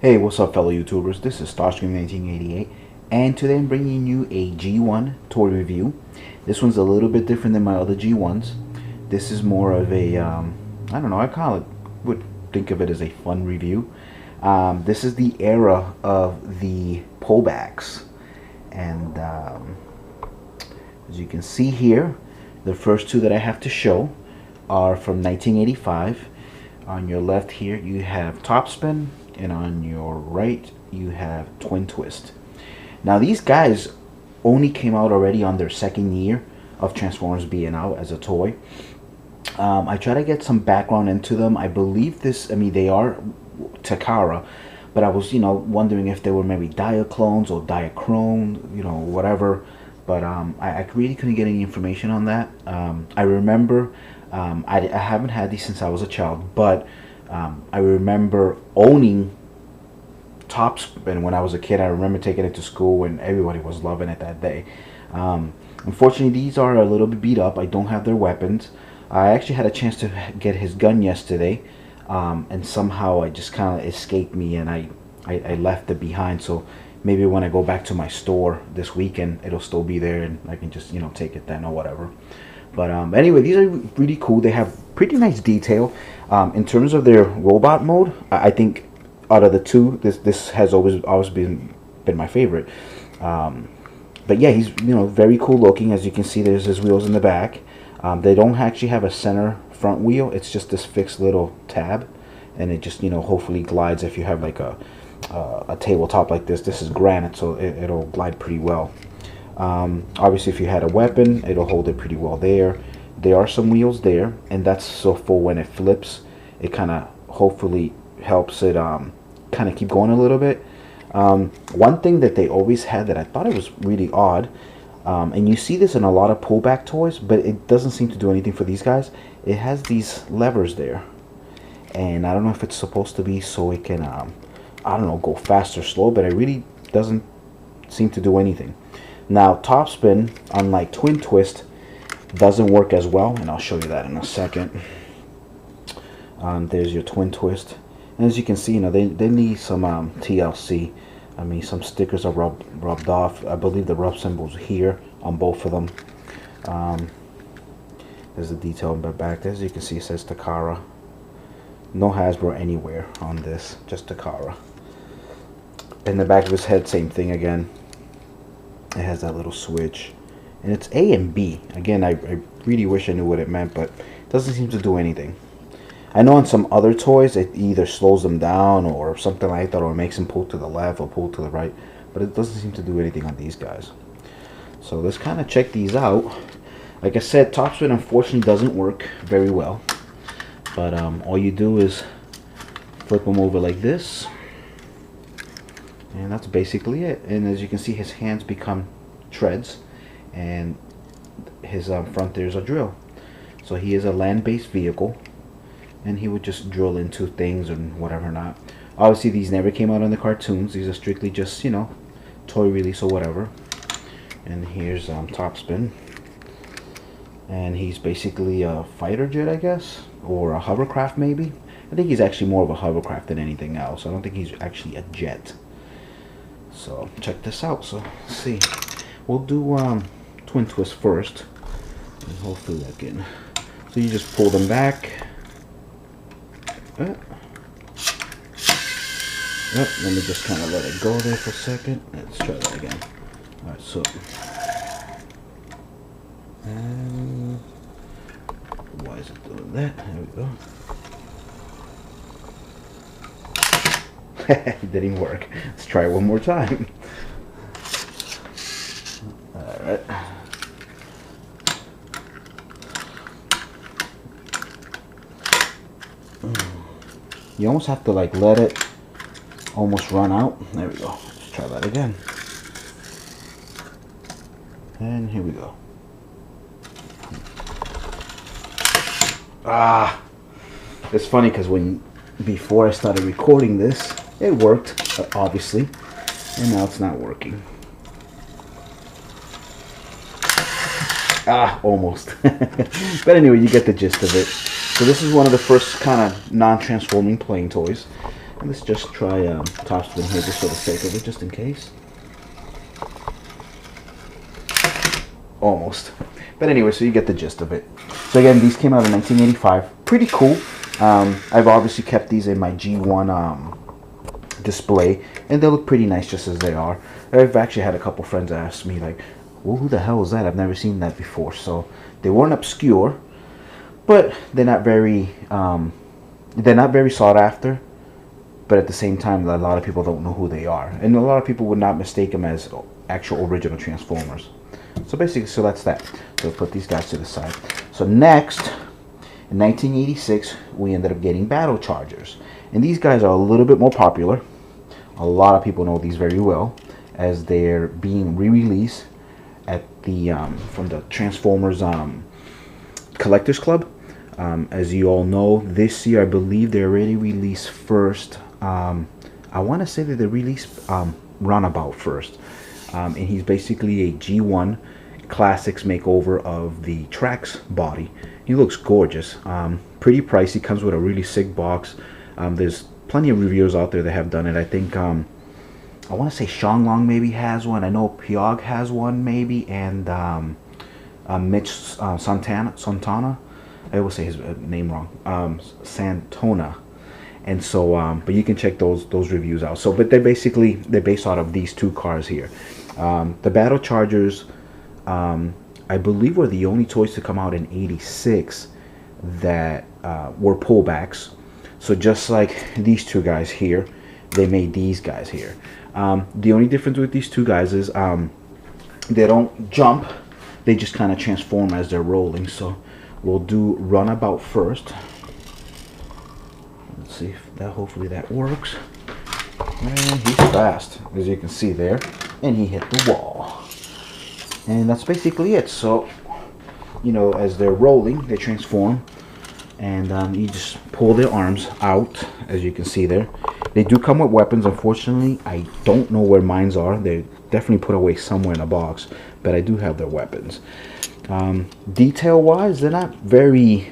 Hey, what's up, fellow YouTubers? This is Starscream1988, and today I'm bringing you a G1 toy review. This one's a little bit different than my other G1s. This is more of a, I don't know, would think of it as a fun review. This is the era of the pullbacks, and as you can see here, the first two that I have to show are from 1985. On your left here, you have Topspin, and on your right you have Twin Twist. Now these guys only came out already on their second year of Transformers being out as a toy. I try to get some background into them. I believe they are Takara, but I was wondering if they were maybe Diaclones or Diachrome, whatever, but I really couldn't get any information on that. I remember I haven't had these since I was a child, but I remember owning Topspin when I was a kid. I remember taking it to school and everybody was loving it that day. Unfortunately, these are a little bit beat up. I don't have their weapons. I actually had a chance to get his gun yesterday, and somehow it just kind of escaped me, and I left it behind. So maybe when I go back to my store this weekend, it'll still be there, and I can just take it then or whatever. But anyway, these are really cool. They have pretty nice detail. In terms of their robot mode, I think out of the two, this has always been my favorite. But yeah, he's very cool looking. As you can see, there's his wheels in the back. They don't actually have a center front wheel. It's just this fixed little tab, and it just hopefully glides if you have like a tabletop like this. This is granite, so it'll glide pretty well. Obviously, if you had a weapon, it'll hold it pretty well there. There are some wheels there, and that's so for when it flips, it kind of hopefully helps it kind of keep going a little bit. One thing that they always had that I thought it was really odd, and you see this in a lot of pullback toys, but it doesn't seem to do anything for these guys. It has these levers there, and I don't know if it's supposed to be so it can I don't know, go fast or slow, but it really doesn't seem to do anything. Now Topspin, unlike Twin Twist, doesn't work as well, and I'll show you that in a second. There's your Twin Twist, and as you can see, they need some TLC. I mean, some stickers are rubbed off. I believe the rub symbol's here on both of them. There's the detail in the back. As you can see, it says Takara. No Hasbro anywhere on this, just Takara. In the back of his head, same thing again. It has that little switch, and it's A and B. Again, I really wish I knew what it meant, but it doesn't seem to do anything. I know on some other toys it either slows them down or something like that, or makes them pull to the left or pull to the right, but it doesn't seem to do anything on these guys. So let's kind of check these out. Like I said, Topspin unfortunately doesn't work very well, but all you do is flip them over like this, and that's basically it. And as you can see, his hands become treads, and his front there's a drill. So he is a land-based vehicle, and he would just drill into things and whatever not. Obviously, these never came out in the cartoons. These are strictly just toy release or whatever. And here's Topspin, and he's basically a fighter jet, I guess, or a hovercraft maybe. I think he's actually more of a hovercraft than anything else. I don't think he's actually a jet. So check this out. So let's see, we'll do Twin Twist first, and hopefully that can. So you just pull them back. Let me just kind of let it go there for a second. Let's try that again. Alright, so why is it doing that? There we go. It didn't work. Let's try it one more time. Alright. You almost have to like let it almost run out. There we go. Let's try that again. And here we go. It's funny because before I started recording this, it worked, obviously, and now it's not working. Almost. But anyway, you get the gist of it. So this is one of the first kind of non-transforming playing toys. And let's just try Topspin here just for the sake of it, just in case. Almost. But anyway, so you get the gist of it. So again, these came out in 1985. Pretty cool. I've obviously kept these in my G1 display, and they look pretty nice just as they are. I've actually had a couple friends ask me like, well, who the hell is that? I've never seen that before. So they weren't obscure, but they're not very sought after. But at the same time, a lot of people don't know who they are, and a lot of people would not mistake them as actual original Transformers. So basically, so that's that. So put these guys to the side. So next, in 1986, we ended up getting Battle Chargers, and these guys are a little bit more popular. A lot of people know these very well, as they're being re-released at the from the Transformers Collectors Club. As you all know, this year I believe they already released first. I want to say that they released Runabout first, and he's basically a G1 Classics makeover of the Trax body. He looks gorgeous. Pretty pricey. Comes with a really sick box. There's plenty of reviewers out there that have done it. I think I want to say Shanglong maybe has one. I know Pyog has one maybe, and Mitch Santana. I always say his name wrong. Santona. And so, but you can check those reviews out. So, but they're based out of these two cars here. The Battle Chargers, I believe, were the only toys to come out in '86 that were pullbacks. So just like these two guys here, they made these guys here. The only difference with these two guys is they don't jump; they just kind of transform as they're rolling. So we'll do Runabout first. Let's see if that, hopefully that works. And he's fast, as you can see there, and he hit the wall. And that's basically it. So, you know, as they're rolling, they transform, and you just pull their arms out, as you can see there. They do come with weapons. Unfortunately, I don't know where mine are. They're definitely put away somewhere in a box, but I do have their weapons. Detail-wise, they're not very...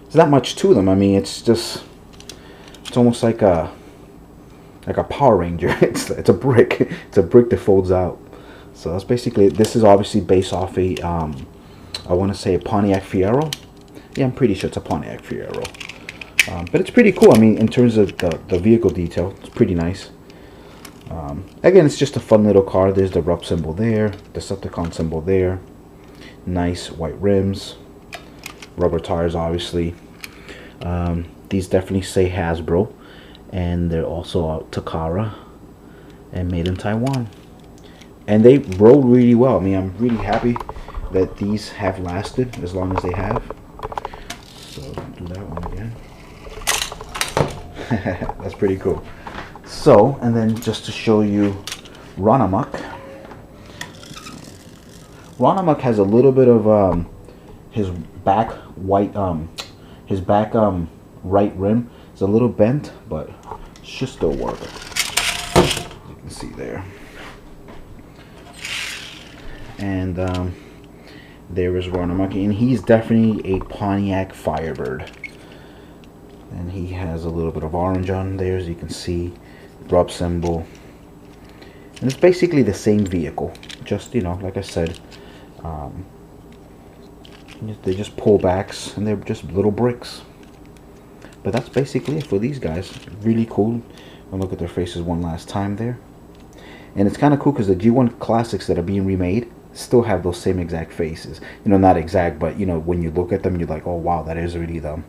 There's not much to them. I mean, it's just... It's almost like a Power Ranger. It's a brick. It's a brick that folds out. So that's basically it. This is obviously based off a I want to say a Pontiac Fiero. Yeah, I'm pretty sure it's a Pontiac Fiero. But it's pretty cool. I mean, in terms of the vehicle detail, it's pretty nice. Again, it's just a fun little car. There's the RUP symbol there, the Decepticon symbol there. Nice white rims, rubber tires, obviously. These definitely say Hasbro, and they're also Takara and made in Taiwan. And they rode really well. I mean, I'm really happy that these have lasted as long as they have. So do that one again. That's pretty cool. So, and then just to show you Varna Monkey. Varna Monkey has a little bit of his back white his back right rim is a little bent, but should still work. You can see there. And there is Varna Monkey, and he's definitely a Pontiac Firebird. And he has a little bit of orange on there, as you can see, RUP symbol. And it's basically the same vehicle, just, you know, like I said, they just pullbacks, and they're just little bricks. But that's basically it for these guys. Really cool. I'll look at their faces one last time there. And it's kind of cool because the G1 classics that are being remade still have those same exact faces. You know, not exact, but, you know, when you look at them, you're like, oh, wow, that is really them.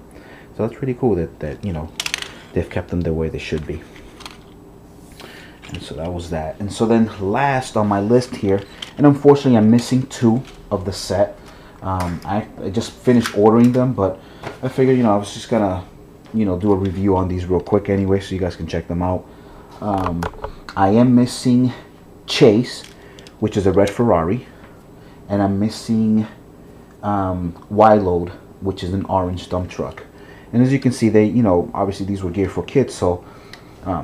So that's pretty cool that you know, they've kept them the way they should be. And so that was that. And so then last on my list here, and unfortunately I'm missing two of the set. I just finished ordering them, but I figured, you know, I was just gonna, you know, do a review on these real quick anyway, so you guys can check them out. I am missing Chase, which is a red Ferrari, and I'm missing Y-Load, which is an orange dump truck. And as you can see, they, you know, obviously these were geared for kids, so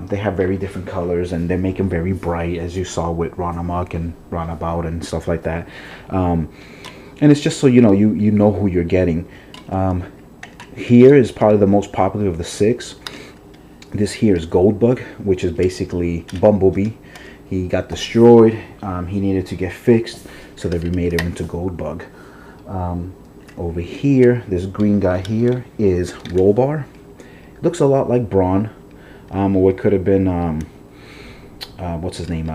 they have very different colors, and they make them very bright, as you saw with Varna Monkey and Runabout and stuff like that. And it's just so you know, you know who you're getting. Here is probably the most popular of the six. This here is Goldbug, which is basically Bumblebee. He got destroyed. He needed to get fixed, so they remade him into Goldbug. Over here, this green guy here is Rollbar. Looks a lot like Brawn, or it could have been what's his name?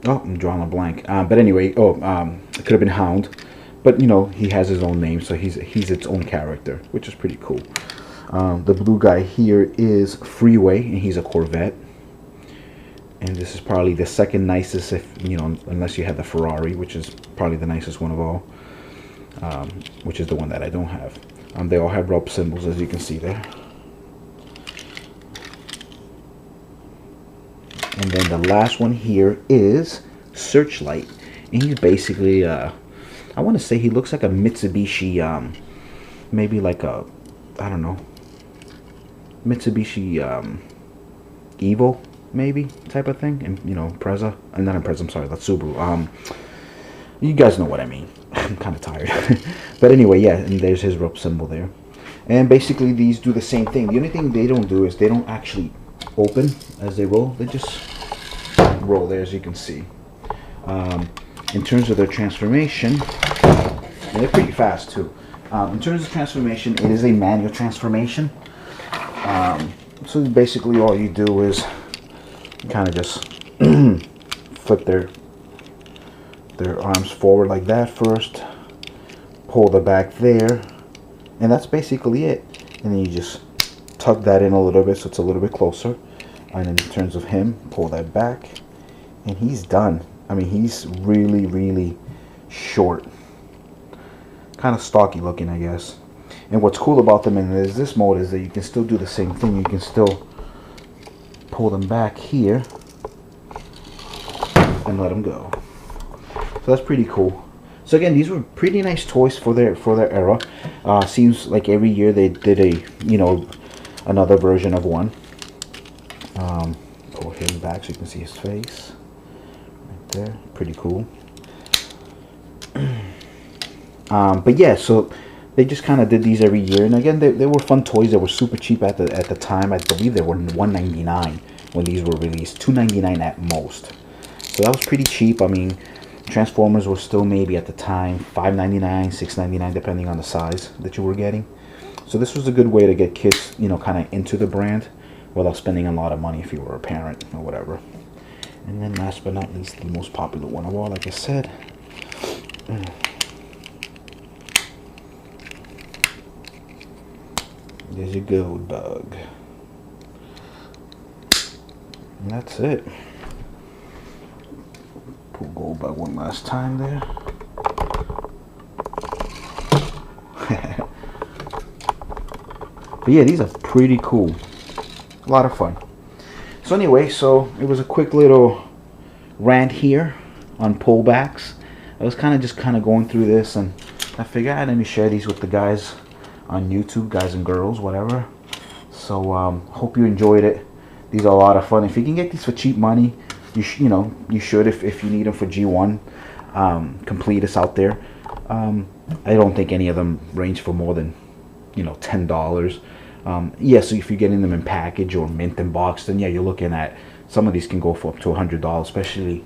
Oh, I'm drawing a blank. But anyway, it could have been Hound, but you know, he has his own name, so he's its own character, which is pretty cool. The blue guy here is Freeway, and he's a Corvette. And this is probably the second nicest, if you know, unless you have the Ferrari, which is probably the nicest one of all, which is the one that I don't have. They all have rope symbols, as you can see there. And then the last one here is Searchlight, and he's basically, I want to say he looks like a Mitsubishi, maybe like a, I don't know, Mitsubishi Evo, maybe, type of thing. And you know, Impreza, not Impreza, I'm sorry, that's Subaru. You guys know what I mean. I'm kind of tired. But anyway, yeah, and there's his rope symbol there. And basically these do the same thing. The only thing they don't do is they don't actually open as they roll. They just roll there, as you can see. In terms of their transformation, and they're pretty fast too. In terms of transformation, it is a manual transformation. So basically all you do is kind of just flip their arms forward like that first, pull the back there, and that's basically it. And then you just tuck that in a little bit so it's a little bit closer. And in terms of him, pull that back, and he's done. I mean, he's really, really short, kind of stocky looking, I guess. And what's cool about them in this mode is that you can still do the same thing. You can still pull them back here and let them go. So that's pretty cool. So again, these were pretty nice toys for their era. Seems like every year they did a, you know, another version of one. Pull him back so you can see his face right there. Pretty cool. But yeah, so they just kind of did these every year, and again, they were fun toys. They were super cheap at the time. I believe they were $1.99 when these were released, $2.99 at most. So that was pretty cheap. I mean, Transformers were still maybe at the time $5.99, $6.99, depending on the size that you were getting. So this was a good way to get kids, you know, kind of into the brand without spending a lot of money if you were a parent or whatever. And then last but not least, the most popular one of all, like I said. There's your Goldbug. And that's it. Pull Goldbug one last time there. But yeah, these are pretty cool. A lot of fun. So anyway, so it was a quick little rant here on pullbacks. I was kind of going through this, and I figured, let me share these with the guys on YouTube, guys and girls, whatever. So hope you enjoyed it. These are a lot of fun. If you can get these for cheap money, you should if you need them for G1 completists out there. I don't think any of them range for more than, you know, $10. Yeah, so if you're getting them in package or mint in box, then yeah, you're looking at, some of these can go for up to $100, especially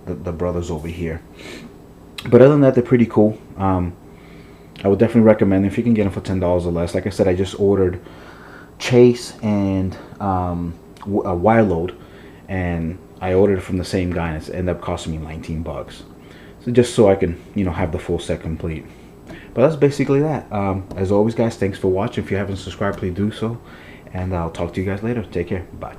the brothers over here. But other than that, they're pretty cool. I would definitely recommend if you can get them for $10 or less. Like I said, I just ordered Chase and a wire load, and I ordered it from the same guy, and it's ended up costing me 19 bucks. So just so I can, you know, have the full set complete. But that's basically that. As always, guys, thanks for watching. If you haven't subscribed, please do so. And I'll talk to you guys later. Take care. Bye.